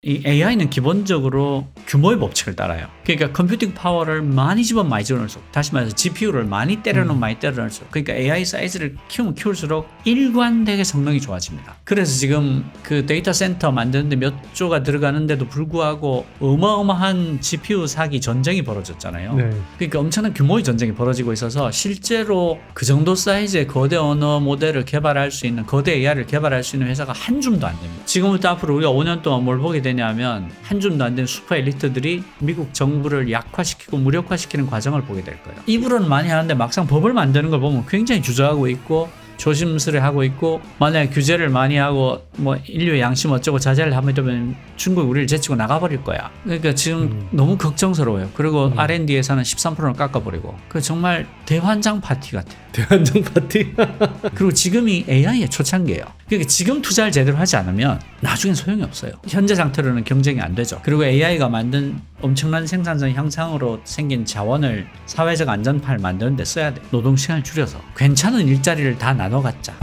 이 AI는 기본적으로 규모의 법칙을 따라요. 그러니까 컴퓨팅 파워를 많이 집어넣으면 많이 집어넣을수록, 다시 말해서 GPU를 많이 때려넣으면 많이 때려넣을수록, 그러니까 AI 사이즈를 키우면 키울수록 일관되게 성능이 좋아집니다. 그래서 지금 그 데이터 센터 만드는데 몇 조가 들어가는데도 불구하고 어마어마한 GPU 사기 전쟁이 벌어졌잖아요. 네. 그러니까 엄청난 규모의 전쟁이 벌어지고 있어서 실제로 그 정도 사이즈의 거대 언어 모델을 개발할 수 있는, 거대 AI를 개발할 수 있는 회사가 한 줌도 안 됩니다. 지금부터 앞으로 우리가 5년 동안 뭘 보게 되냐면 한 줌도 안 된 슈퍼 엘리트들이 미국 정부를 약화시키고 무력화시키는 과정을 보게 될 거예요. 입으로는 많이 하는데 막상 법을 만드는 걸 보면 굉장히 주저하고 있고 조심스레하고 있고, 만약에 규제를 많이 하고 뭐 인류의 양심 어쩌고 자제를 하면 되면 중국이 우리를 제치고 나가버릴 거야. 그러니까 지금 너무 걱정스러워요. 그리고 R&D 예산은 13%를 깎아버리고, 그 정말 대환장 파티 같아요. 대환장 파티? 그리고 지금이 AI의 초창기예요. 그러니까 지금 투자를 제대로 하지 않으면 나중엔 소용이 없어요. 현재 상태로는 경쟁이 안 되죠. 그리고 AI가 만든 엄청난 생산성 향상으로 생긴 자원을 사회적 안전판을 만드는 데 써야 돼. 노동시간을 줄여서 괜찮은 일자리를 다 나눠 갖자.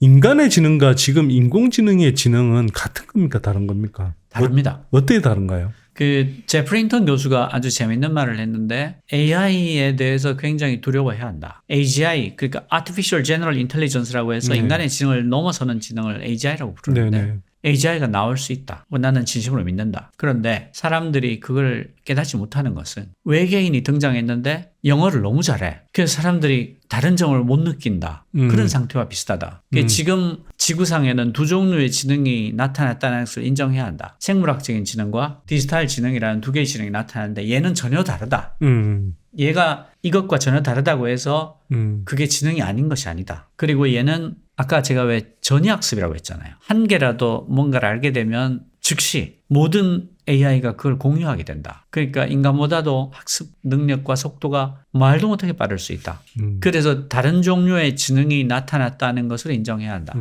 인간의 지능과 지금 인공지능의 지능은 같은 겁니까? 다른 겁니까? 다릅니다. 어떻게 다른가요? 그 제프리 힌턴 교수가 아주 재밌는 말을 했는데, AI에 대해서 굉장히 두려워해야 한다. AGI, 그러니까 Artificial General Intelligence라고 해서 네. 인간의 지능을 넘어서는 지능을 AGI라고 부르는데, 네네. AGI가 나올 수 있다. 나는 진심으로 믿는다. 그런데 사람들이 그걸 깨닫지 못하는 것은, 외계인이 등장했는데 영어를 너무 잘해. 그래서 사람들이 다른 점을 못 느낀다. 그런 상태와 비슷하다. 지금 지구상에는 두 종류의 지능이 나타났다는 것을 인정해야 한다. 생물학적인 지능과 디지털 지능이라는 두 개의 지능이 나타나는데, 얘는 전혀 다르다. 얘가 이것과 전혀 다르다고 해서 그게 지능이 아닌 것이 아니다. 그리고 얘는 아까 제가 왜 전이학습이라고 했잖아요. 한 개라도 뭔가를 알게 되면 즉시 모든 AI가 그걸 공유하게 된다. 그러니까 인간보다도 학습 능력과 속도가 말도 못하게 빠를 수 있다. 그래서 다른 종류의 지능이 나타났다는 것을 인정해야 한다.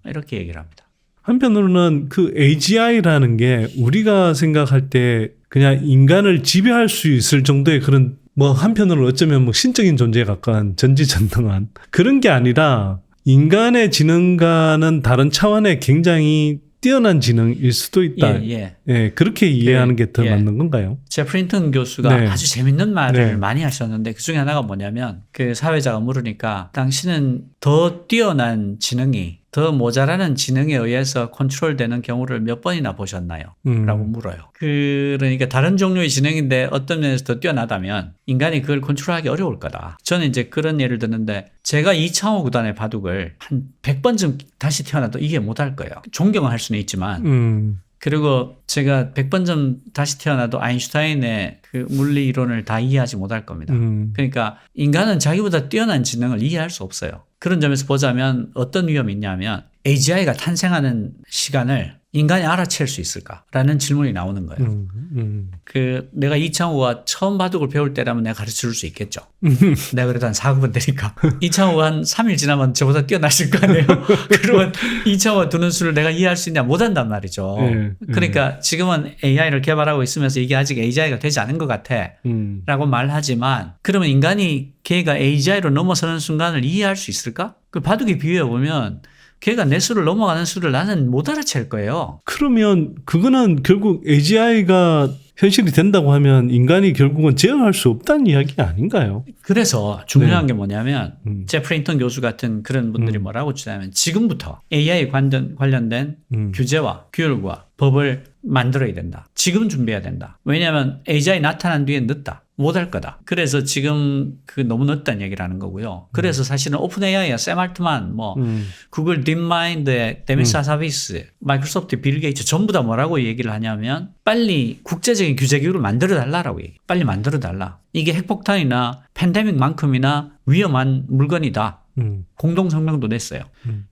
이렇게 얘기를 합니다. 한편으로는 그 AGI라는 게 우리가 생각할 때 그냥 인간을 지배할 수 있을 정도의 그런, 뭐 한편으로는 어쩌면 뭐 신적인 존재에 가까운 전지전능한 그런 게 아니라, 인간의 지능과는 다른 차원의 굉장히 뛰어난 지능일 수도 있다. 예, 그렇게 이해하는 게 더 맞는 건가요? 제프리 힌턴 교수가 네. 아주 재밌는 말을 네. 많이 하셨는데, 그 중에 하나가 뭐냐면, 그 사회자가 물으니까 당신은 더 뛰어난 지능이, 더 모자라는 지능에 의해서 컨트롤되는 경우를 몇 번이나 보셨나요? 라고 물어요. 그러니까 다른 종류의 지능인데 어떤 면에서 더 뛰어나다면 인간이 그걸 컨트롤하기 어려울 거다. 저는 이제 그런 예를 드는데, 제가 이창호 구단의 바둑을 한 100번쯤 다시 태어나도 이해 못할 거예요. 존경을 할 수는 있지만. 그리고 제가 100번쯤 다시 태어나도 아인슈타인의 그 물리 이론을 다 이해하지 못할 겁니다. 그러니까 인간은 자기보다 뛰어난 지능을 이해할 수 없어요. 그런 점에서 보자면 어떤 위험이 있냐면, AGI가 탄생하는 시간을 인간이 알아챌 수 있을까라는 질문이 나오는 거예요. 그 내가 이창호가 처음 바둑을 배울 때라면 내가 가르쳐 줄 수 있겠죠. 내가 그래도 한 4, 9번 되니까. 이창호가 한 3일 지나면 저보다 뛰어나실 거 아니에요. 그러면 이창호가 두는 수를 내가 이해할 수 있냐? 못한단 말이죠. 그러니까 지금은 AI를 개발하고 있으면서 이게 아직 AGI가 되지 않은 것 같아 라고 말하지만, 그러면 인간이 걔가 AGI로 넘어서는 순간을 이해할 수 있을까? 그 바둑에 비유해보면 걔가 내 수를 넘어가는 수를 나는 못 알아챌 거예요. 그러면 그거는 결국 AGI가 현실이 된다고 하면 인간이 결국은 제어할 수 없다는 이야기 아닌가요? 그래서 중요한 게 뭐냐면, 제프리 힌턴 교수 같은 그런 분들이 뭐라고 주장하면, 지금부터 AI 관련된 규제와 규율과 법을 만들어야 된다. 지금 준비해야 된다. 왜냐하면 AGI 나타난 뒤엔 늦다. 못할 거다. 그래서 지금 그 너무 늦다는 얘기를 하는 거고요. 그래서 사실은 오픈 AI야, 샘 알트만, 뭐 구글 딥마인드의 데미스 하사비스, 마이크로소프트 빌 게이츠 전부 다 뭐라고 얘기를 하냐면, 빨리 국제적인 규제 기구를 만들어 달라라고 얘기. 빨리 만들어 달라. 이게 핵폭탄이나 팬데믹만큼이나 위험한 물건이다. 공동 성명도 냈어요.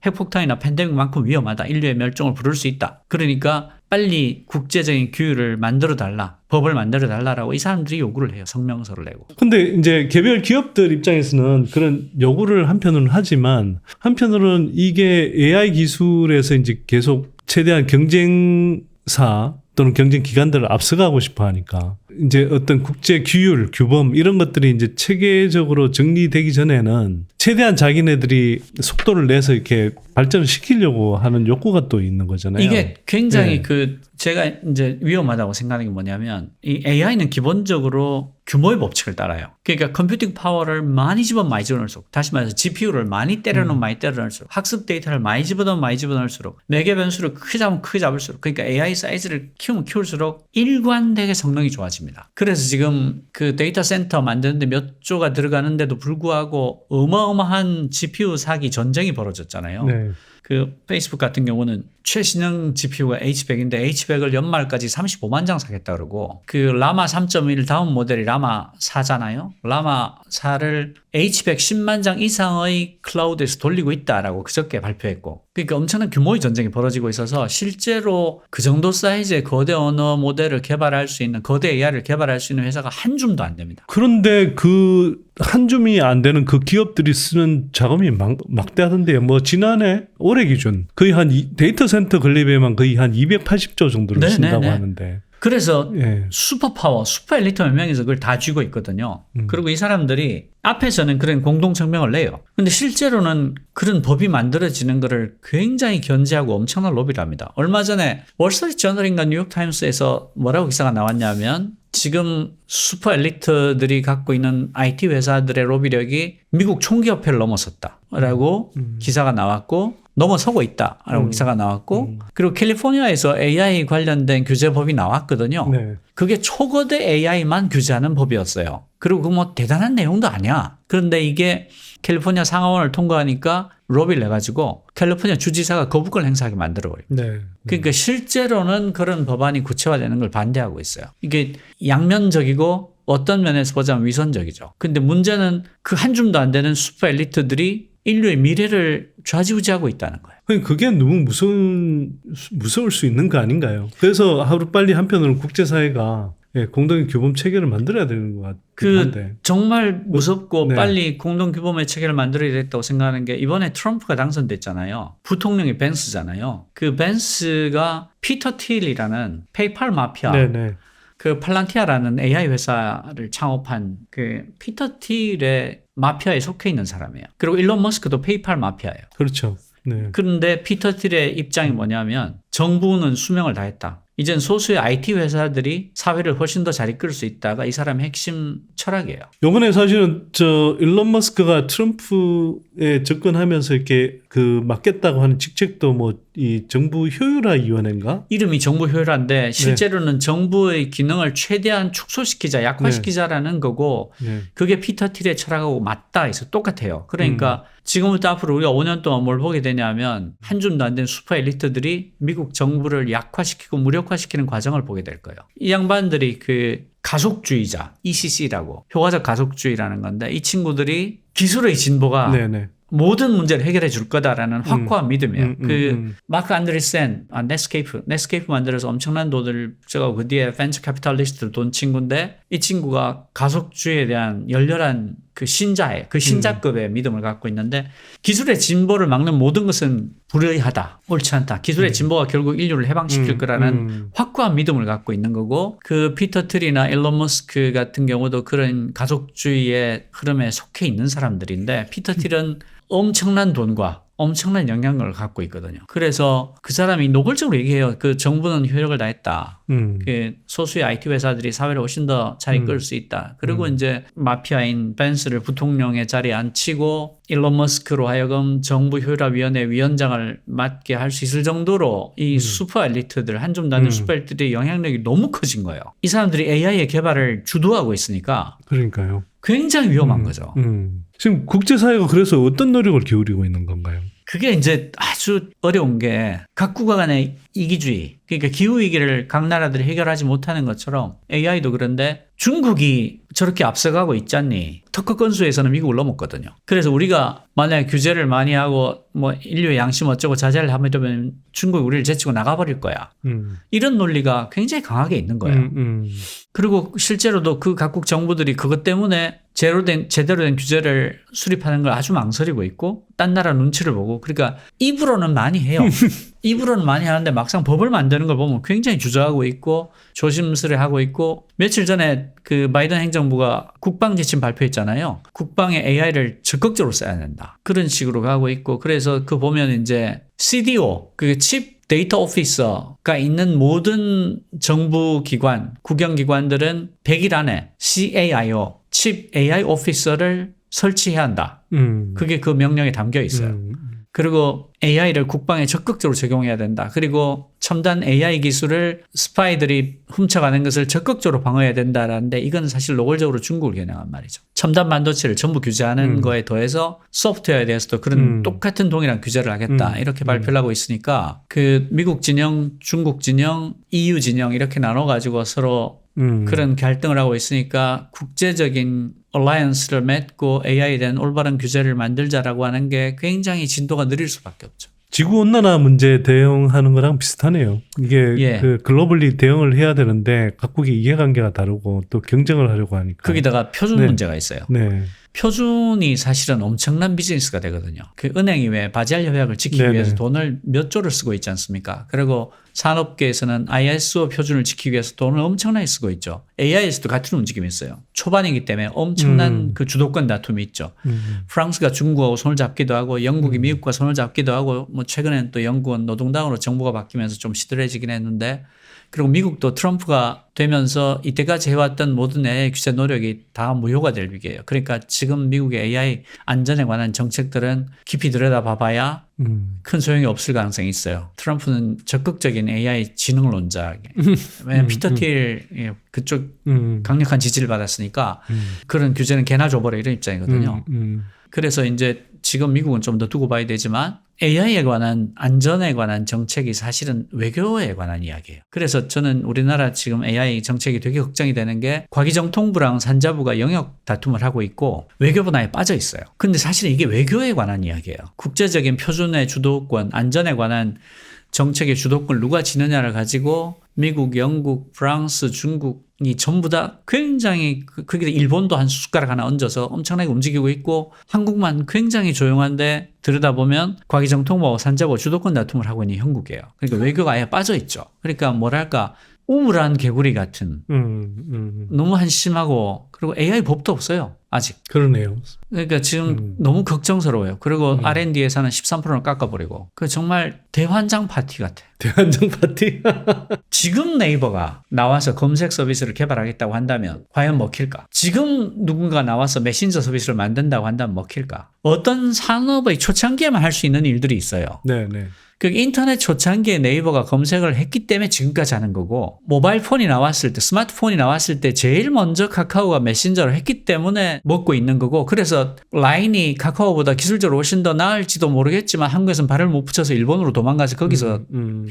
핵폭탄이나 팬데믹만큼 위험하다. 인류의 멸종을 부를 수 있다. 그러니까 빨리 국제적인 규율을 만들어 달라. 법을 만들어 달라라고 이 사람들이 요구를 해요. 성명서를 내고. 근데 이제 개별 기업들 입장에서는 그런 요구를 한편으로는 하지만, 한편으로는 이게 AI 기술에서 이제 계속 최대한 경쟁사, 또는 경쟁 기관들을 앞서가고 싶어 하니까 이제 어떤 국제 규율, 규범 이런 것들이 이제 체계적으로 정리되기 전에는 최대한 자기네들이 속도를 내서 이렇게 발전을 시키려고 하는 욕구가 또 있는 거잖아요. 이게 굉장히 네. 제가 이제 위험하다고 생각하는 게 뭐냐면 이 AI는 기본적으로 규모의 법칙을 따라요. 그러니까 컴퓨팅 파워를 많이 집어넣을수록, 다시 말해서 GPU를 많이 많이 때려넣을수록, 학습 데이터를 많이 집어넣을수록, 매개 변수를 크게 잡으면 크게 잡을수록, 그러니까 AI 사이즈를 키우면 키울수록 일관되게 성능이 좋아집니다. 그래서 지금 그 데이터 센터 만드는데 몇 조가 들어가는데도 불구하고 어마어마한 GPU 사기 전쟁이 벌어졌잖아요. 네. 그 페이스북 같은 경우는 최신형 GPU가 H100인데 H100을 연말까지 35만 장 사겠다 그러고, 그 라마 3.1 다음 모델이 라마 4잖아요. 라마 4를 H100 10만 장 이상의 클라우드에서 돌리고 있다라고 그저께 발표했고, 그러니까 엄청난 규모의 전쟁이 벌어지고 있어서 실제로 그 정도 사이즈의 거대 언어 모델을 개발할 수 있는, 거대 AI를 개발할 수 있는 회사가 한 줌도 안 됩니다. 그런데 그 한 줌이 안 되는 그 기업들이 쓰는 자금이 막대하던데요. 뭐 지난해 올해 기준 거의 한 데이터 센터 건립에만 거의 한 280조 정도를 쓴다고 하는데. 그래서 예. 슈퍼파워, 슈퍼 엘리트 몇 명이서 그걸 다 쥐고 있거든요. 그리고 이 사람들이 앞에서는 그런 공동성명을 내요. 근데 실제로는 그런 법이 만들어지는 거를 굉장히 견제하고 엄청난 로비를 합니다. 얼마 전에 월스트리트 저널인가 뉴욕타임스에서 뭐라고 기사가 나왔냐면, 지금 슈퍼 엘리트들이 갖고 있는 IT 회사들의 로비력이 미국 총기협회를 넘어섰다라고 기사가 나왔고, 넘어서고 있다라고 기사가 나왔고, 그리고 캘리포니아에서 AI 관련된 규제법이 나왔거든요. 네. 그게 초거대 AI만 규제하는 법이었어요. 그리고 그 뭐 대단한 내용도 아니야. 그런데 이게 캘리포니아 상하원을 통과하니까 로비를 내가지고 캘리포니아 주지사가 거부권 행사하게 만들어버려요. 네. 그러니까 실제로는 그런 법안이 구체화되는 걸 반대하고 있어요. 이게 양면적이고 어떤 면에서 보자면 위선적이죠. 근데 문제는 그 한 줌도 안 되는 슈퍼 엘리트들이 인류의 미래를 좌지우지하고 있다는 거예요. 그게 너무 무서울 수 있는 거 아닌가요? 그래서 하루빨리 한편으로는 국제사회가 공동의 규범 체계를 만들어야 되는 것 같긴 한데. 정말 무섭고 네. 빨리 공동 규범의 체계를 만들어야 됐다고 생각하는 게, 이번에 트럼프가 당선됐잖아요. 부통령이 벤스잖아요. 그 벤스가 피터 틸이라는 페이팔 마피아, 네네. 그 팔란티아라는 AI 회사를 창업한 그 피터 틸의 마피아에 속해 있는 사람이에요. 그리고 일론 머스크도 페이팔 마피아예요. 그렇죠. 네. 그런데 피터 틸의 입장이 뭐냐면, 정부는 수명을 다했다. 이젠 소수의 IT 회사들이 사회를 훨씬 더 잘 이끌 수 있다가 이 사람의 핵심 철학이에요. 요번에 사실은 일론 머스크가 트럼프에 접근하면서 이렇게 그 맡겠다고 하는 직책도 뭐 이 정부 효율화 위원회인가? 이름이 정부 효율화인데 실제로는 정부의 기능을 최대한 축소시키자, 약화시키자라는 거고, 그게 피터 틸의 철학하고 맞다 해서 똑같아요. 그러니까 지금부터 앞으로 우리가 5년 동안 뭘 보게 되냐면, 한 줌도 안 된 슈퍼 엘리트들이 미국 정부를 약화시키고 무력화시키는 과정을 보게 될 거예요. 이 양반들이 그 가속주의자, ECC라고, 효과적 가속주의라는 건데, 이 친구들이 기술의 진보가 모든 문제를 해결해 줄 거다라는 확고한 믿음이에요. 마크 안드레센, 넷스케이프 만들어서 엄청난 돈을 저거 그 뒤에 벤처 캐피탈리스트 돈 친구인데, 이 친구가 가속주의에 대한 열렬한 그 신자급의 믿음을 갖고 있는데, 기술의 진보를 막는 모든 것은 불의하다, 옳지 않다. 기술의 진보가 결국 인류를 해방시킬 거라는 확고한 믿음을 갖고 있는 거고, 그 피터 틸이나 일론 머스크 같은 경우도 그런 가속주의의 흐름에 속해 있는 사람들인데, 피터 틸은 엄청난 돈과 엄청난 영향력을 갖고 있거든요. 그래서 그 사람이 노골적으로 얘기해요. 그 정부는 효력을 다했다. 그 소수의 IT 회사들이 사회를 훨씬 더 잘 이끌 수 있다. 그리고 이제 마피아인 벤스를 부통령의 자리에 앉히고 일론 머스크로 하여금 정부 효율화위원회 위원장을 맡게 할 수 있을 정도로 이 슈퍼 엘리트들, 한 줌도 안 되는 슈퍼 엘리트들의 영향력이 너무 커진 거예요. 이 사람들이 AI의 개발을 주도하고 있으니까. 그러니까요. 굉장히 위험한 거죠. 지금 국제사회가 그래서 어떤 노력을 기울이고 있는 건가요? 그게 이제 아주 어려운 게, 각국가 간의 이기주의, 그러니까 기후위기를 각 나라들이 해결하지 못하는 것처럼 AI도 그런데, 중국이 저렇게 앞서가고 있잖니. 특허 건수에서는 미국을 넘었거든요. 그래서 우리가 만약에 규제를 많이 하고 뭐 인류의 양심 어쩌고 자제를 하면 중국이 우리를 제치고 나가버릴 거야. 이런 논리가 굉장히 강하게 있는 거예요. 그리고 실제로도 그 각국 정부들이 그것 때문에 제대로 된 규제를 수립하는 걸 아주 망설이고 있고 딴 나라 눈치를 보고 그러니까 입으로는 많이 해요. 입으로는 많이 하는데 막상 법을 만드는 걸 보면 굉장히 주저하고 있고 조심스레하고 있고 며칠 전에 그 바이든 행정부가 국방 지침 발표했잖아요. 국방에 AI를 적극적으로 써야 된다. 그런 식으로 가고 있고 그래서 그 보면 이제 CDO, 그 칩 데이터 오피서가 있는 모든 정부 기관, 국영기관들은 100일 안에 CAIO, 칩 AI 오피서를 설치해야 한다. 그게 그 명령에 담겨 있어요. 그리고 AI를 국방에 적극적으로 적용해야 된다. 그리고 첨단 AI 기술을 스파이들이 훔쳐가는 것을 적극적으로 방어해야 된다라는데 이건 사실 노골적으로 중국을 겨냥한 말이죠. 첨단 반도체를 전부 규제하는 거에 더해서 소프트웨어에 대해서도 그런 똑같은 동일한 규제를 하겠다. 이렇게 발표를 하고 있으니까 그 미국 진영, 중국 진영, EU 진영 이렇게 나눠가지고 서로 그런 갈등을 하고 있으니까 국제적인 얼라이언스를 맺고 AI에 대한 올바른 규제를 만들자라고 하는 게 굉장히 진도가 느릴 수밖에 없죠. 지구온난화 문제 대응하는 거랑 비슷하네요. 이게 예. 그 글로벌리 대응을 해야 되는데 각국의 이해관계가 다르고 또 경쟁을 하려고 하니까. 거기다가 표준 네. 문제가 있어요. 네. 표준이 사실은 엄청난 비즈니스가 되거든요. 그 은행이 왜 바젤 협약을 지키기 네네. 위해서 돈을 몇 조를 쓰고 있지 않습니까? 그리고 산업계에서는 ISO 표준을 지키기 위해서 돈을 엄청나게 쓰고 있죠. AI에서도 같은 움직임이 있어요. 초반이기 때문에 엄청난 그 주도권 다툼이 있죠. 프랑스가 중국하고 손을 잡기도 하고 영국이 미국과 손을 잡기도 하고 뭐 최근에는 또 영국은 노동당으로 정부가 바뀌면서 좀 시들해지긴 했는데 그리고 미국도 트럼프가 되면서 이때까지 해왔던 모든 AI 규제 노력이 다 무효가 될 위기예요. 그러니까 지금 미국의 AI 안전에 관한 정책들은 깊이 들여다봐봐야 큰 소용이 없을 가능성이 있어요. 트럼프는 적극적인 AI 지능론자. 왜냐하면 피터 틸 그쪽 강력한 지지를 받았으니까 그런 규제는 개나 줘버려 이런 입장이거든요. 그래서 이제 지금 미국은 좀 더 두고 봐야 되지만 AI에 관한 안전에 관한 정책이 사실은 외교에 관한 이야기예요. 그래서 저는 우리나라 지금 AI 정책이 되게 걱정이 되는 게 과기정통부랑 산자부가 영역 다툼을 하고 있고 외교부는 아예 빠져 있어요. 근데 사실은 이게 외교에 관한 이야기예요. 국제적인 표준의 주도권, 안전에 관한 정책의 주도권을 누가 지느냐를 가지고 미국, 영국, 프랑스, 중국이 전부 다 굉장히 거기다 일본도 한 숟가락 하나 얹어서 엄청나게 움직이고 있고 한국만 굉장히 조용한데 들여다보면 과기정통부와 산자부 주도권 다툼을 하고 있는 형국이에요. 그러니까 외교가 아예 빠져 있죠. 그러니까 뭐랄까 우물한 개구리 같은 너무 한심하고 그리고 AI 법도 없어요. 아직. 그러네요. 그러니까 지금 너무 걱정스러워요. 그리고 R&D 예산은 13%를 깎아버리고 그 정말 대환장 파티 같아. 대환장 파티? 지금 네이버가 나와서 검색 서비스를 개발하겠다고 한다면 과연 먹힐까? 지금 누군가 나와서 메신저 서비스를 만든다고 한다면 먹힐까? 어떤 산업의 초창기에만 할 수 있는 일들이 있어요. 네네. 그 인터넷 초창기에 네이버가 검색을 했기 때문에 지금까지 하는 거고 모바일 폰이 나왔을 때 스마트폰이 나왔을 때 제일 먼저 카카오가 메신저를 했기 때문에 먹고 있는 거고 그래서 라인이 카카오보다 기술적으로 훨씬 더 나을지도 모르겠지만 한국에서는 발을 못 붙여서 일본으로 도망가서 거기서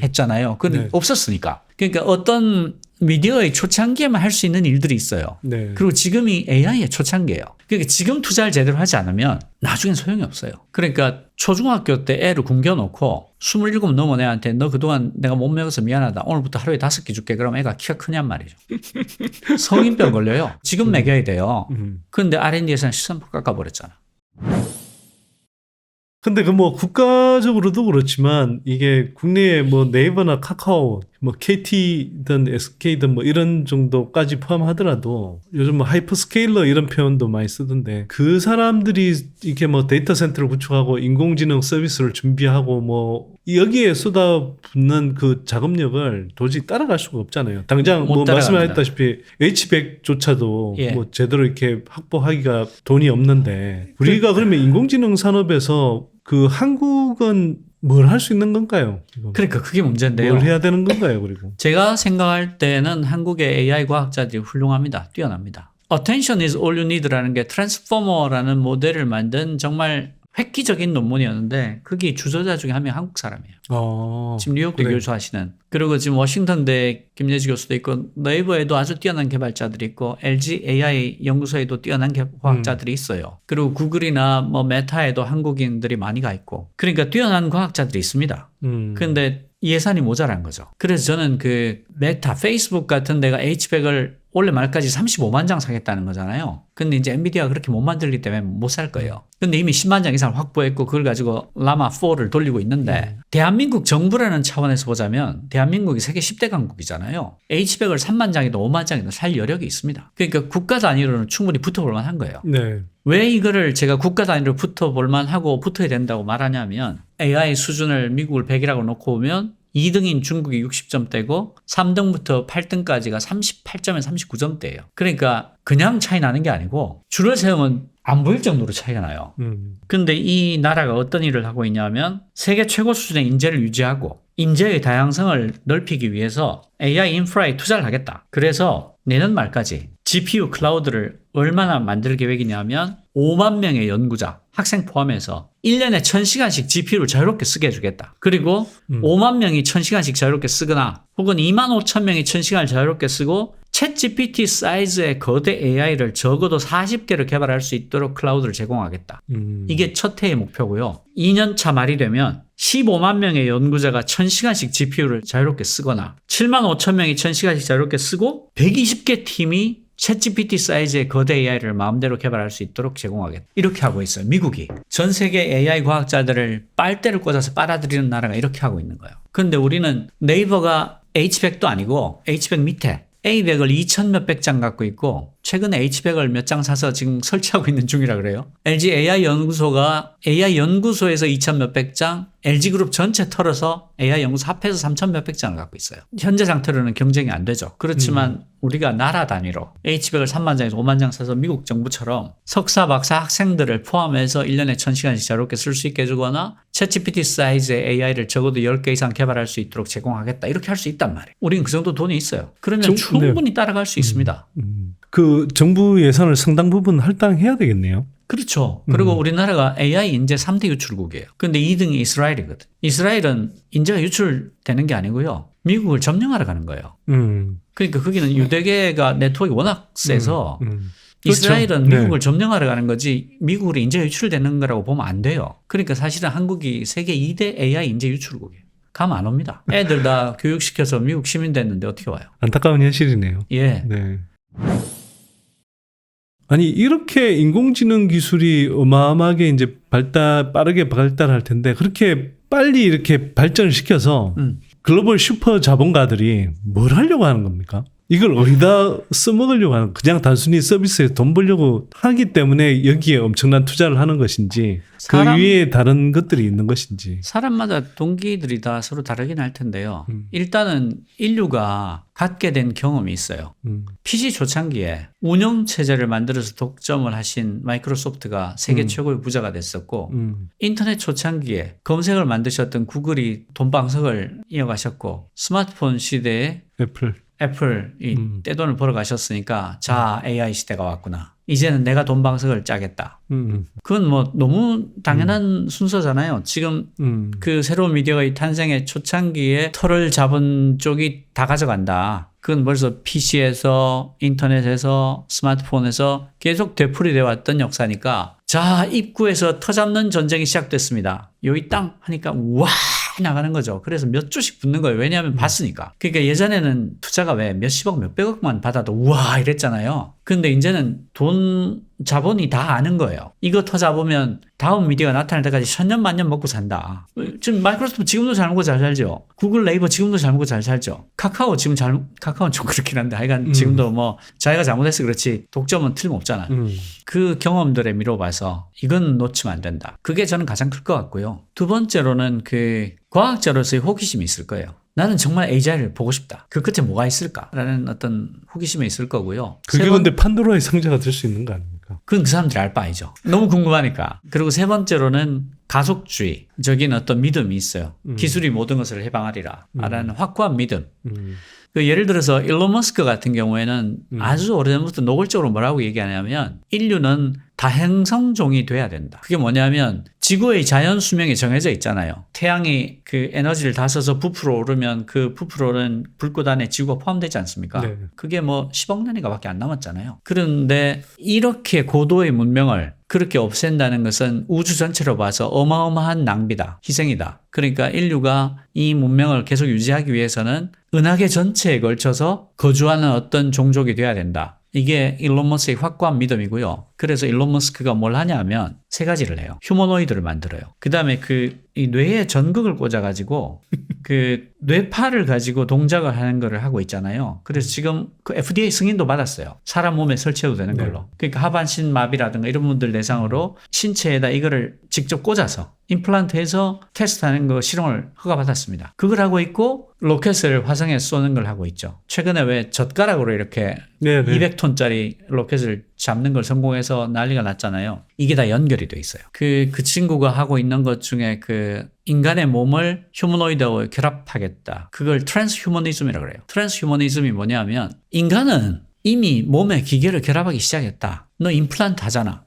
했잖아요. 그건 네. 없었으니까. 그러니까 어떤 미디어의 초창기에만 할 수 있는 일들이 있어요. 네. 그리고 지금이 AI의 초창기예요. 그러니까 지금 투자를 제대로 하지 않으면 나중엔 소용이 없어요. 그러니까 초중학교 때 애를 굶겨놓고 27 넘은 애한테 너 그동안 내가 못 먹여서 미안하다. 오늘부터 하루에 5끼 줄게. 그럼 애가 키가 크냔 말이죠. 성인병 걸려요. 지금 먹여야 돼요. 그런데 R&D 예산 13% 깎아버렸잖아. 근데 그 뭐 국가적으로도 그렇지만 이게 국내에 뭐 네이버나 카카오, 뭐 KT든 SK든 뭐 이런 정도까지 포함하더라도 요즘 뭐 하이퍼스케일러 이런 표현도 많이 쓰던데 그 사람들이 이렇게 뭐 데이터 센터를 구축하고 인공지능 서비스를 준비하고 뭐 여기에 쏟아붓는 그 작업력을 도저히 따라갈 수가 없잖아요. 당장 뭐 말씀하셨다시피 H100조차도 예. 뭐 제대로 이렇게 확보하기가 돈이 없는데 우리가 그러면 인공지능 산업에서 그 한국은 뭘 할 수 있는 건가요? 지금? 그러니까 그게 문제인데요. 뭘 해야 되는 건가요, 그리고? 제가 생각할 때는 한국의 AI 과학자들이 훌륭합니다. 뛰어납니다. Attention is all you need라는 게 트랜스포머라는 모델을 만든 정말 획기적인 논문이었는데 그게 주저자 중에 한 명 한국 사람이에요. 지금 뉴욕대 그래. 교수하시는. 그리고 지금 워싱턴대 김예지 교수도 있고 네이버에도 아주 뛰어난 개발자들이 있고 LG AI 연구소에도 뛰어난 과학자들이 있어요. 그리고 구글이나 뭐 메타에도 한국인들이 많이 가 있고 그러니까 뛰어난 과학자들이 있습니다. 그런데 예산이 모자란 거죠. 그래서 저는 그 메타, 페이스북 같은 데가 H100을 올해 말까지 35만 장 사겠다는 거잖아요. 근데 이제 엔비디아가 그렇게 못 만들기 때문에 못 살 거예요. 근데 이미 10만 장 이상 확보했고 그걸 가지고 라마 4를 돌리고 있는데 대한민국 정부라는 차원에서 보자면 대한민국이 세계 10대 강국이잖아요. H100을 3만 장이든 5만 장이든 살 여력이 있습니다. 그러니까 국가 단위로는 충분히 붙어볼 만한 거예요. 네. 왜 이거를 제가 국가 단위로 붙어볼 만하고 붙어야 된다고 말하냐면 AI 수준을 미국을 100이라고 놓고 보면 2등인 중국이 60점대고 3등부터 8등까지가 38점에서 39점대예요. 그러니까 그냥 차이 나는 게 아니고 줄을 세우면 안 보일 정도로 차이가 나요. 근데 이 나라가 어떤 일을 하고 있냐면 세계 최고 수준의 인재를 유지하고 인재의 다양성을 넓히기 위해서 AI 인프라에 투자를 하겠다. 그래서 내년 말까지 GPU 클라우드를 얼마나 만들 계획이냐면 5만 명의 연구자, 학생 포함해서 1년에 1000시간씩 GPU를 자유롭게 쓰게 해주겠다. 그리고 5만 명이 1000시간씩 자유롭게 쓰거나 혹은 2만 5천 명이 1000시간을 자유롭게 쓰고 챗 GPT 사이즈의 거대 AI를 적어도 40개를 개발할 수 있도록 클라우드를 제공하겠다. 이게 첫 해의 목표고요. 2년차 말이 되면 15만 명의 연구자가 1000시간씩 GPU를 자유롭게 쓰거나 7만 5천 명이 1000시간씩 자유롭게 쓰고 120개 팀이 챗GPT 사이즈의 거대 AI를 마음대로 개발할 수 있도록 제공하겠다. 이렇게 하고 있어요. 미국이. 전 세계 AI 과학자들을 빨대를 꽂아서 빨아들이는 나라가 이렇게 하고 있는 거예요. 그런데 우리는 네이버가 H100도 아니고 H100 밑에 A100을 2000 몇백 장 갖고 있고 최근에 H100을 몇 장 사서 지금 설치하고 있는 중이라 그래요. LG AI 연구소가 AI 연구소에서 2000 몇백 장, LG그룹 전체 털어서 AI 연구소 합해서 3000 몇백 장을 갖고 있어요. 현재 상태로는 경쟁이 안 되죠. 그렇지만 우리가 나라 단위로 H100을 3만 장에서 5만 장 사서 미국 정부처럼 석사, 박사 학생들을 포함해서 1년에 1000시간씩 자유롭게 쓸 수 있게 해주거나 챗GPT 사이즈의 AI를 적어도 10개 이상 개발할 수 있도록 제공하겠다. 이렇게 할 수 있단 말이에요. 우리는 그 정도 돈이 있어요. 그러면 충분히 따라갈 수 있습니다. 그 정부 예산을 상당 부분 할당해야 되겠네요. 그렇죠. 그리고 우리나라가 AI 인재 3대 유출국이에요. 근데 2등이 이스라엘이거든. 이스라엘은 인재가 유출되는 게 아니고요. 미국을 점령하러 가는 거예요. 그러니까 거기는 유대계가 네트워크가 워낙 세서 이스라엘은 그렇죠. 미국을 점령하러 가는 거지 미국으로 인재가 유출되는 거라고 보면 안 돼요. 그러니까 사실은 한국이 세계 2대 AI 인재 유출국이에요. 가면 안 옵니다. 애들 다 교육시켜서 미국 시민 됐는데 어떻게 와요? 안타까운 현실이네요. 예. 네. 아니 이렇게 인공지능 기술이 어마어마하게 이제 빠르게 발달할 텐데 그렇게 빨리 이렇게 발전을 시켜서 글로벌 슈퍼 자본가들이 뭘 하려고 하는 겁니까? 이걸 어디다 써먹으려고 하는 그냥 단순히 서비스에 돈 벌려고 하기 때문에 여기에 엄청난 투자를 하는 것인지 그 위에 다른 것들이 있는 것인지 사람마다 동기들이 다 서로 다르긴 할 텐데요. 일단은 인류가 갖게 된 경험이 있어요. PC 초창기에 운영체제를 만들어서 독점을 하신 마이크로소프트가 세계 최고의 부자가 됐었고 인터넷 초창기에 검색을 만드셨던 구글이 돈방석을 이어가셨고 스마트폰 시대에 애플이 떼돈을 벌어 가셨으니까 자 AI 시대가 왔구나. 이제는 내가 돈방석을 짜겠다. 그건 뭐 너무 당연한 순서잖아요. 지금 그 새로운 미디어의 탄생의 초창기에 털을 잡은 쪽이 다 가져간다. 그건 벌써 PC에서 인터넷에서 스마트폰에서 계속 되풀이되어 왔던 역사니까 자 입구에서 터 잡는 전쟁이 시작됐습니다. 여기 땅 하니까 와 나가는 거죠. 그래서 몇 조씩 붙는 거예요. 왜냐하면 봤으니까. 그러니까 예전에는 투자가 왜 몇십억 몇백억만 받아도 우와 이랬잖아요. 근데 이제는 돈 자본이 다 아는 거예요. 이거 터 잡으면 다음 미디어가 나타날 때까지 천년 만년 먹고 산다. 지금 마이크로소프트 지금도 잘 먹고 잘 살죠. 구글 네이버 지금도 잘 먹고 잘 살죠. 카카오 지금 카카오는 좀 그렇긴 한데 하여간 지금도 뭐 자기가 잘못해서 그렇지 독점은 틀림없잖아. 그 경험들에 미뤄봐서 이건 놓치면 안 된다. 그게 저는 가장 클 것 같고요. 두 번째로는 그 과학자로서의 호기심이 있을 거예요. 나는 정말 AGI를 보고 싶다. 그 끝에 뭐가 있을까라는 어떤 호기심이 있을 거고요. 그게 근데 판도라의 상자가 될 수 있는 거 아닙니까? 그건 그 사람들이 알 바이죠. 너무 궁금하니까. 그리고 세 번째로는 가속주의. 적인 어떤 믿음이 있어요. 기술이 모든 것을 해방하리라. 라는 확고한 믿음. 그 예를 들어서 일론 머스크 같은 경우에는 아주 오래전부터 노골적으로 뭐라고 얘기하냐면 인류는 다행성종이 돼야 된다. 그게 뭐냐면 지구의 자연 수명이 정해져 있잖아요. 태양이 그 에너지를 다 써서 부풀어 오르면 그 부풀어오른 불꽃 안에 지구가 포함되지 않습니까? 네. 그게 뭐 10억 년인가 밖에 안 남았잖아요. 그런데 이렇게 고도의 문명을 그렇게 없앤다는 것은 우주 전체로 봐서 어마어마한 낭비다, 희생이다. 그러니까 인류가 이 문명을 계속 유지하기 위해서는 은하계 전체에 걸쳐서 거주하는 어떤 종족이 돼야 된다. 이게 일론 머스크의 확고한 믿음이고요. 그래서 일론 머스크가 뭘 하냐면 세 가지를 해요. 휴머노이드를 만들어요. 그 다음에 이 뇌에 전극을 꽂아가지고 그 뇌파를 가지고 동작을 하는 거를 하고 있잖아요. 그래서 지금 그 FDA 승인도 받았어요. 사람 몸에 설치해도 되는 걸로. 그러니까 하반신 마비라든가 이런 분들 대상으로 신체에다 이거를 직접 꽂아서 임플란트해서 테스트하는 거 실험을 허가받았습니다. 그걸 하고 있고 로켓을 화성에 쏘는 걸 하고 있죠. 최근에 왜 젓가락으로 이렇게 200톤짜리 로켓을 잡는 걸 성공해서 난리가 났잖아요. 이게 다 연결이 돼 있어요. 그 친구가 하고 있는 것 중에 그 인간의 몸을 휴머노이드하고 결합하겠다. 그걸 트랜스휴머니즘이라고 그래요. 트랜스휴머니즘이 뭐냐면 인간은 이미 몸에 기계를 결합하기 시작했다. 너 임플란트 하잖아.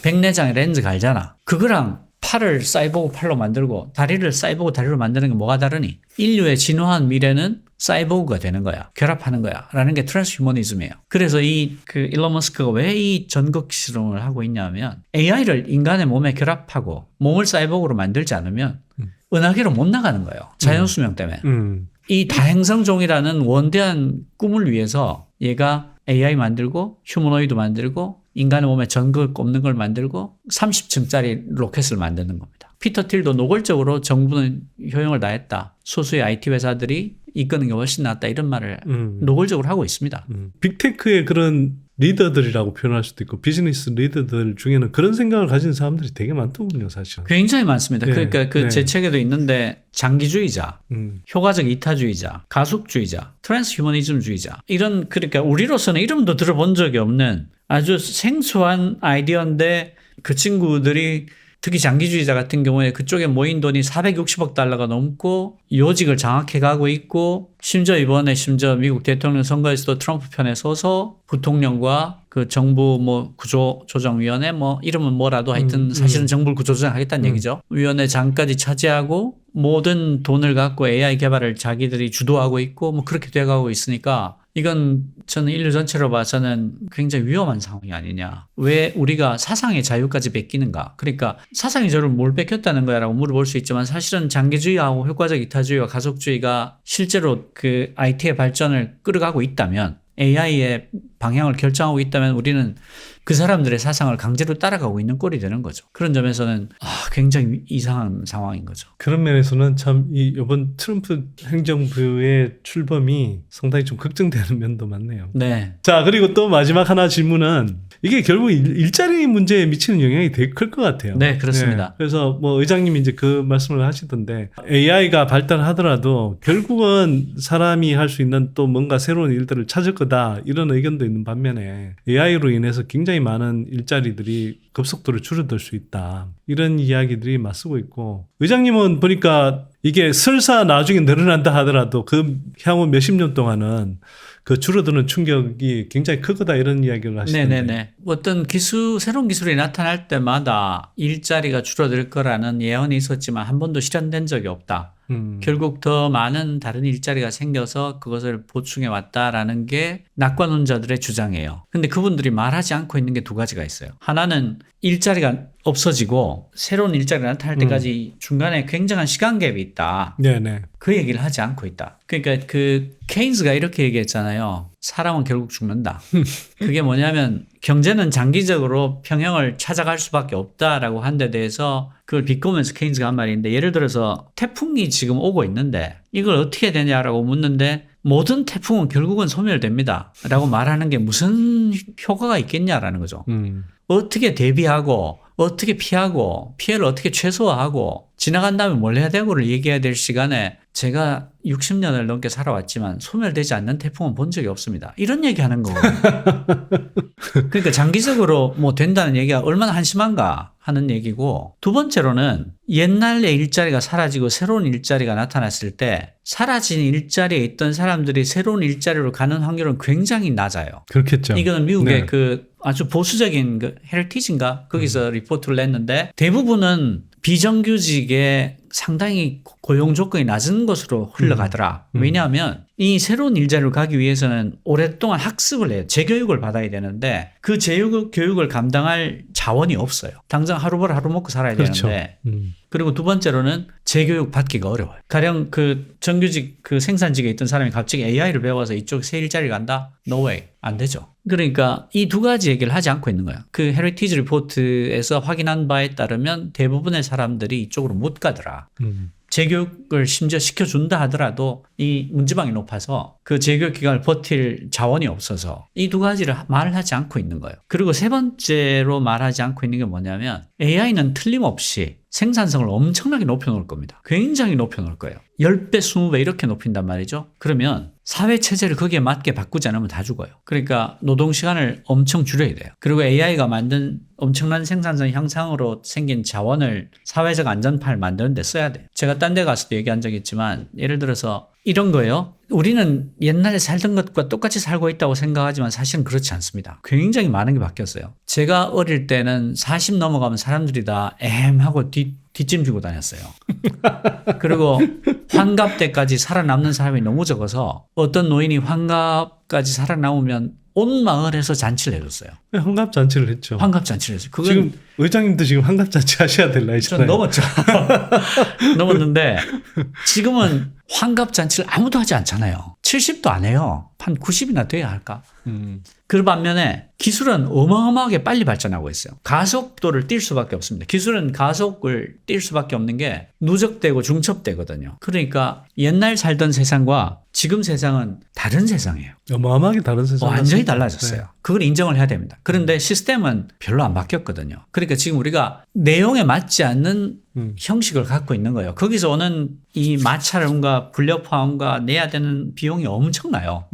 백내장에 렌즈 갈잖아. 그거랑 팔을 사이보그 팔로 만들고 다리를 사이보그 다리로 만드는 게 뭐가 다르니? 인류의 진화한 미래는 사이보그가 되는 거야. 결합하는 거야. 라는 게 트랜스휴머니즘이에요. 그래서 그 일론 머스크가 왜 이 전극 실험을 하고 있냐면 AI를 인간의 몸에 결합하고 몸을 사이보그로 만들지 않으면 은하계로 못 나가는 거예요. 자연 수명 때문에. 이 다행성종이라는 원대한 꿈을 위해서 얘가 AI 만들고 휴머노이드 만들고 인간의 몸에 전극을 꼽는 걸 만들고 30층짜리 로켓을 만드는 겁니다. 피터 틸도 노골적으로 정부는 효용을 다했다. 소수의 IT 회사들이 이끄는 게 훨씬 낫다. 이런 말을 노골적으로 하고 있습니다. 빅테크의 그런 리더들이라고 표현할 수도 있고 비즈니스 리더들 중에는 그런 생각을 가진 사람들이 되게 많더군요, 사실. 굉장히 많습니다. 네, 그러니까 제 책에도 있는데 장기주의자, 효과적 이타주의자, 가속주의자, 트랜스휴머니즘주의자 이런 그러니까 우리로서는 이름도 들어본 적이 없는 아주 생소한 아이디어인데 그 친구들이 특히 장기주의자 같은 경우에 그쪽에 모인 돈이 460억 달러가 넘고 요직을 장악해 가고 있고 심지어 미국 대통령 선거에서도 트럼프 편에 서서 부통령과 그 정부 구조조정위원회 이름은 뭐라도 하여튼 사실은 정부를 구조조정하겠다는 얘기죠. 위원회장까지 차지하고 모든 돈을 갖고 AI 개발을 자기들이 주도하고 있고 그렇게 돼가고 있으니까 이건 저는 인류 전체로 봐서는 굉장히 위험한 상황이 아니냐. 왜 우리가 사상의 자유까지 뺏기는가. 그러니까 사상의 자유를 뭘 뺏겼다는 거야 라고 물어볼 수 있지만 사실은 장기주의하고 효과적 이타주의와 가속주의가 실제로 그 IT의 발전을 끌어가고 있다면 AI의 방향을 결정하고 있다면 우리는 그 사람들의 사상을 강제로 따라가고 있는 꼴이 되는 거죠. 그런 점에서는 굉장히 이상한 상황인 거죠. 그런 면에서는 참 이번 트럼프 행정부의 출범이 상당히 좀 걱정되는 면도 많네요. 네. 자, 그리고 또 마지막 하나 질문은 이게 결국 일자리 문제에 미치는 영향이 되게 클 것 같아요. 네, 그렇습니다. 네. 그래서 의장님이 이제 그 말씀을 하시던데 AI가 발달하더라도 결국은 사람이 할 수 있는 또 뭔가 새로운 일들을 찾을 거다 이런 의견도 있는 반면에 AI로 인해서 굉장히 많은 일자리들이 급속도로 줄어들 수 있다. 이런 이야기들이 맞서고 있고 의장님은 보니까 이게 설사 나중에 늘어난다 하더라도 그 향후 몇십 년 동안은 그 줄어드는 충격이 굉장히 크거다 이런 이야기를 하시던데. 네네네. 어떤 새로운 기술이 나타날 때마다 일자리가 줄어들 거라는 예언이 있었지만 한 번도 실현된 적이 없다. 결국 더 많은 다른 일자리가 생겨서 그것을 보충해 왔다라는 게 낙관론자들의 주장이에요. 근데 그분들이 말하지 않고 있는 게 두 가지가 있어요. 하나는 일자리가 없어지고 새로운 일자리가 나타날 때까지 중간에 굉장한 시간 갭이 있다. 네네. 그 얘기를 하지 않고 있다. 그러니까 그 케인스가 이렇게 얘기했잖아요. 사람은 결국 죽는다. 그게 뭐냐면 경제는 장기적으로 평형을 찾아갈 수밖에 없다라고 한 데 대해서 그걸 비꼬면서 케인스가 한 말인데 예를 들어서 태풍이 지금 오고 있는데 이걸 어떻게 되냐라고 묻는데 모든 태풍은 결국은 소멸됩니다. 라고 말하는 게 무슨 효과가 있겠냐라는 거죠. 어떻게 대비하고 어떻게 피하고 피해를 어떻게 최소화하고 지나간 다음에 뭘 해야 되고를 얘기해야 될 시간에 제가 60년을 넘게 살아왔지만 소멸되지 않는 태풍은 본 적이 없습니다. 이런 얘기하는 거거든요. 그러니까 장기적으로 된다는 얘기가 얼마나 한심한가 하는 얘기고 두 번째로는 옛날의 일자리가 사라지고 새로운 일자리가 나타났을 때 사라진 일자리에 있던 사람들이 새로운 일자리로 가는 확률은 굉장히 낮아요. 그렇겠죠. 이거는 미국의 네. 그 아주 보수적인 그 헤리티지인가 거기서 리포트를 냈는데 대부분은 비정규직에 상당히 고용 조건이 낮은 것으로 흘러가더라. 왜냐하면 이 새로운 일자리를 가기 위해서는 오랫동안 학습을 해요. 재교육을 받아야 되는데 그 재교육을 감당할 자원이 없어요. 당장 하루 벌어 하루 먹고 살아야 그렇죠. 되는데 그리고 두 번째로는 재교육 받기가 어려워요. 가령 그 정규직 그 생산직에 있던 사람이 갑자기 AI를 배워서 이쪽 새 일자리 간다? No way. 안 되죠. 그러니까 이 두 가지 얘기를 하지 않고 있는 거예요. 그 헤리티지 리포트에서 확인한 바에 따르면 대부분의 사람들이 이쪽으로 못 가더라. 재교육을 심지어 시켜준다 하더라도 이 문지방이 높아서 그 재교육 기간을 버틸 자원이 없어서 이 두 가지를 말을 하지 않고 있는 거예요. 그리고 세 번째로 말하지 않고 있는 게 뭐냐면 AI는 틀림없이 생산성을 엄청나게 높여놓을 겁니다. 굉장히 높여놓을 거예요. 10배, 20배 이렇게 높인단 말이죠. 그러면 사회체제를 거기에 맞게 바꾸지 않으면 다 죽어요. 그러니까 노동시간을 엄청 줄여야 돼요. 그리고 AI가 만든 엄청난 생산성 향상으로 생긴 자원을 사회적 안전판을 만드는 데 써야 돼요. 제가 딴 데 가서도 얘기한 적이 있지만 예를 들어서 이런 거예요. 우리는 옛날에 살던 것과 똑같이 살고 있다고 생각하지만 사실은 그렇지 않습니다. 굉장히 많은 게 바뀌었어요. 제가 어릴 때는 40 넘어가면 사람들이 다 하고 뒷짐지고 다녔어요. 그리고 환갑 때까지 살아남는 사람이 너무 적어서 어떤 노인이 환갑까지 살아남으면 온 마을에서 잔치를 해줬어요. 환갑 잔치를 했죠. 환갑 잔치를 했어요. 그건 지금 의장님도 지금 환갑 잔치 하셔야 될 나이잖아요. 좀 넘었죠. 넘었는데 지금은 환갑 잔치를 아무도 하지 않잖아요. 70도 안 해요. 한 90이나 돼야 할까? 그 반면에 기술은 어마어마하게 빨리 발전하고 있어요. 가속도를 뛸 수밖에 없습니다. 기술은 가속을 뛸 수밖에 없는 게 누적되고 중첩되거든요. 그러니까 옛날 살던 세상과 지금 세상은 다른 세상이에요. 어마어마하게 다른 세상. 완전히 달라졌어요. 네. 그걸 인정을 해야 됩니다. 그런데 시스템은 별로 안 바뀌었거든요. 그러니까 지금 우리가 내용에 맞지 않는 형식을 갖고 있는 거예요. 거기서 오는 이 마찰음과 불협화음과 내야 되는 비용이 엄청나요.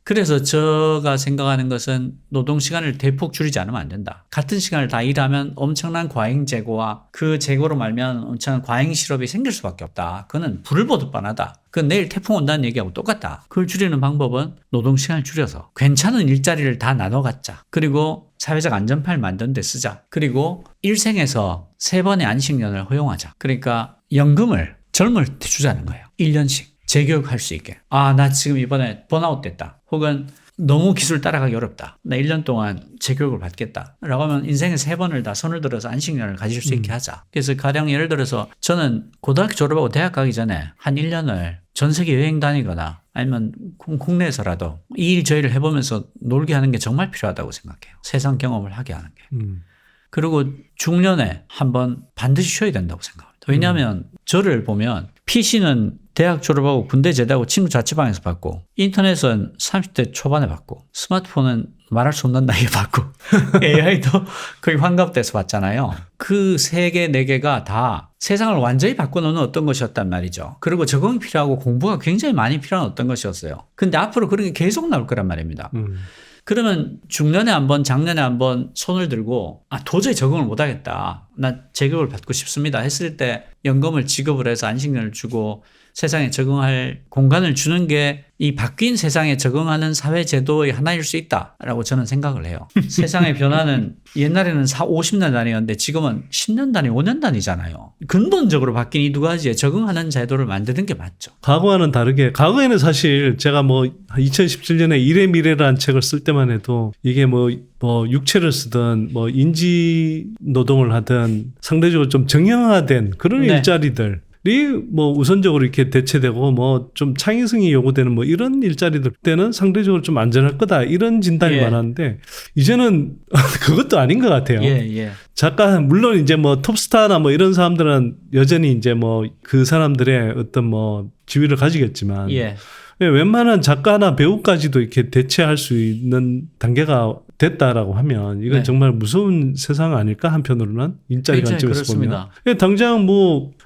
그래서 제가 생각하는 것은 노동시간을 대폭 줄이지 않으면 안 된다. 같은 시간을 다 일하면 엄청난 과잉 재고와 그 재고로 말면 엄청난 과잉 실업이 생길 수밖에 없다. 그거는 불을 보듯 뻔하다. 그건 내일 태풍 온다는 얘기하고 똑같다. 그걸 줄이는 방법은 노동시간을 줄여서 괜찮은 일자리를 다 나눠 갖자. 그리고 사회적 안전판을 만드는 데 쓰자. 그리고 일생에서 3번의 안식년을 허용하자. 그러니까 연금을 젊을 때 주자는 거예요. 1년씩. 재교육할 수 있게. 아, 나 지금 이번에 번아웃 됐다. 혹은 너무 기술 따라가기 어렵다. 나 1년 동안 재교육을 받겠다. 라고 하면 인생에 3번을 다 손을 들어서 안식년을 가질 수 있게 하자. 그래서 가령 예를 들어서 저는 고등학교 졸업하고 대학 가기 전에 한 1년을 전 세계 여행 다니거나 아니면 국내에서라도 이 일 저 일을 해보면서 놀게 하는 게 정말 필요하다고 생각해요. 세상 경험을 하게 하는 게. 그리고 중년에 한번 반드시 쉬어야 된다고 생각합니다. 왜냐하면 저를 보면 PC는 대학 졸업하고 군대 제대하고 친구 자취방에서 받고 인터넷은 30대 초반에 받고 스마트폰은 말할 수 없는 나이에 받고 AI도 거의 환갑 돼서 받잖아요. 그 3개, 4개가 다 세상을 완전히 바꿔놓는 어떤 것이었단 말이죠. 그리고 적응이 필요하고 공부가 굉장히 많이 필요한 어떤 것이었어요. 근데 앞으로 그런 게 계속 나올 거란 말입니다. 그러면 중년에 한번 작년에 한번 손을 들고 도저히 적응을 못하겠다. 나 재교육을 받고 싶습니다 했을 때 연금을 지급을 해서 안식년을 주고 세상에 적응할 공간을 주는 게 이 바뀐 세상에 적응하는 사회제도의 하나일 수 있다라고 저는 생각을 해요. 세상의 변화는 옛날에는 50년 단위였는데 지금은 10년 단위, 5년 단위잖아요. 근본적으로 바뀐 이 두 가지에 적응하는 제도를 만드는 게 맞죠. 과거와는 다르게 과거에는 사실 제가 2017년에 일의 미래라는 책을 쓸 때만 해도 이게 육체를 쓰든 인지 노동을 하든 상대적으로 좀 정형화된 그런 네. 일자리들이 우선적으로 이렇게 대체되고 좀 창의성이 요구되는 이런 일자리들 때는 상대적으로 좀 안전할 거다 이런 진단이 많았는데 이제는 그것도 아닌 것 같아요. 작가 물론 이제 톱스타나 이런 사람들은 여전히 이제 그 사람들의 어떤 지위를 가지겠지만 웬만한 작가나 배우까지도 이렇게 대체할 수 있는 단계가 됐다라고 하면 이건 정말 무서운 세상 아닐까 한편으로는 일자리 관점에서 보면. 당장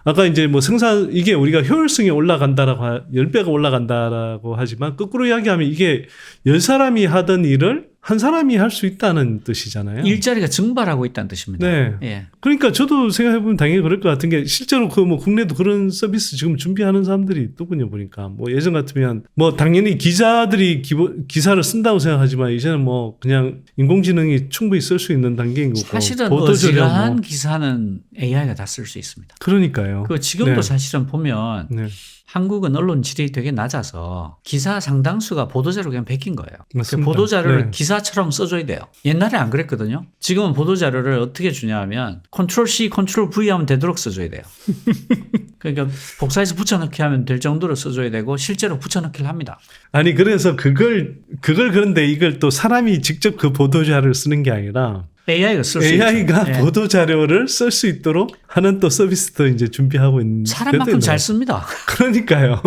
아까 이제 생산 이게 우리가 효율성이 올라간다라고 10배가 올라간다라고 하지만 거꾸로 이야기하면 이게 10사람이 하던 일을 한 사람이 할 수 있다는 뜻이잖아요. 일자리가 증발하고 있다는 뜻입니다. 네. 예. 그러니까 저도 생각해보면 당연히 그럴 것 같은 게 실제로 그 뭐 국내도 그런 서비스 지금 준비하는 사람들이 있더군요. 보니까 뭐 예전 같으면 뭐 당연히 기자들이 기사를 쓴다고 생각하지만 이제는 뭐 그냥 인공지능이 충분히 쓸 수 있는 단계인 거고 사실은 보도자료 어지간한 뭐. 기사는 AI가 다 쓸 수 있습니다. 그러니까요. 그 지금도 네. 사실은 보면 네. 한국은 언론 질이 되게 낮아서 기사 상당수가 보도자료 그냥 베낀 거예요. 그 맞습니다. 보도자료를 네. 기사처럼 써줘야 돼요. 옛날에 안 그랬거든요. 지금은 보도자료를 어떻게 주냐면 컨트롤 C, 컨트롤 V 하면 되도록 써줘야 돼요. 그러니까 복사해서 붙여넣기 하면 될 정도로 써줘야 되고 실제로 붙여넣기를 합니다. 아니 그래서 그걸 그런데 이걸 또 사람이 직접 그 보도자료를 쓰는 게 아니라 AI가 쓸 수 AI가 있죠. 예. 보도자료를 쓸 수 있도록 하는 또 서비스도 이제 준비하고 있는. 사람만큼 잘 씁니다. 그러니까요.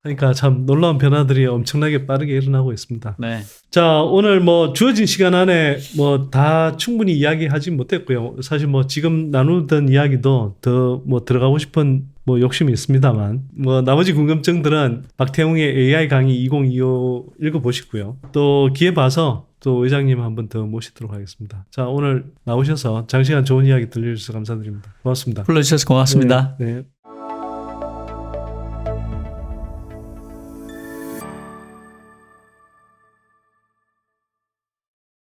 그러니까 참 놀라운 변화들이 엄청나게 빠르게 일어나고 있습니다. 네. 자, 오늘 뭐 주어진 시간 안에 뭐 다 충분히 이야기하지 못했고요. 사실 뭐 지금 나누던 이야기도 더 뭐 들어가고 싶은 뭐 욕심이 있습니다만 뭐 나머지 궁금증들은 박태웅의 AI 강의 2025 읽어보시고요. 또 기회 봐서 또 의장님 한 번 더 모시도록 하겠습니다. 자, 오늘 나오셔서 장시간 좋은 이야기 들려주셔서 감사드립니다. 고맙습니다. 불러주셔서 고맙습니다. 네.